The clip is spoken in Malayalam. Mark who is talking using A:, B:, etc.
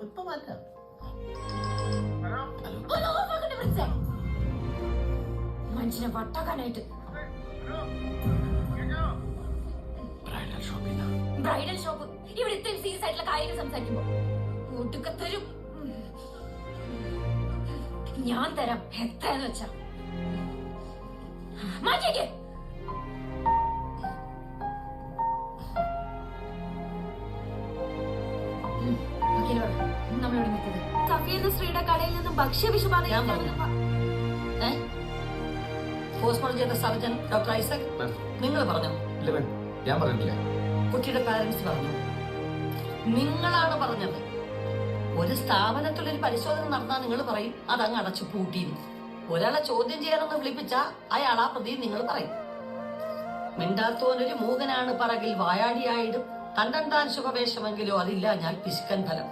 A: ഇപ്പൊ മാറ്റാം.
B: മനുഷ്യനെ വട്ടാക്കാനായിട്ട്. ബ്രൈഡൽ ഷോപ്പ് ഇവിടെ ഇത്രയും സീരിയസ് ആയിട്ടുള്ള കാര്യങ്ങൾ സംസാരിക്കുമ്പോ ഒടുക്കത്തൊരു ഞാൻ തരാം എത്രയെന്ന് വെച്ചാ മാറ്റിയേക്ക്. നമ്മളിവിടെ നിൽക്കുന്നത് സഫിയ എന്ന സ്ത്രീയുടെ കടയിൽ നിന്നും ഭക്ഷ്യവിഷബാധ
C: പോസ്റ്റ്മോർട്ടം ചെയ്ത സർജൻ ഡോക്ടർ ഐസക് നിങ്ങൾ പറഞ്ഞു?
A: ഞാൻ പറഞ്ഞില്ല.
C: കുട്ടിയുടെ പാരന്റ്സ് പറഞ്ഞു. നിങ്ങളാണ് പറഞ്ഞത്. ഒരു സ്ഥാപനത്തിലൊരു പരിശോധന നടത്താൻ നിങ്ങൾ പറയും അതങ്ങ് അടച്ചു പൂട്ടിയിരുന്നു. ഒരാളെ ചോദ്യം ചെയ്യാനൊന്ന് വിളിപ്പിച്ച അയാളാ പ്രതി നിങ്ങൾ പറയും. മിണ്ടാത്തോനൊരു മൂകനാണ് പറകിൽ വായാടിയായിടും തണ്ടൻ താൻ ശുഭവേഷമെങ്കിലോ അതില്ല ഞാൻ പിശുക്കൻ ഫലം.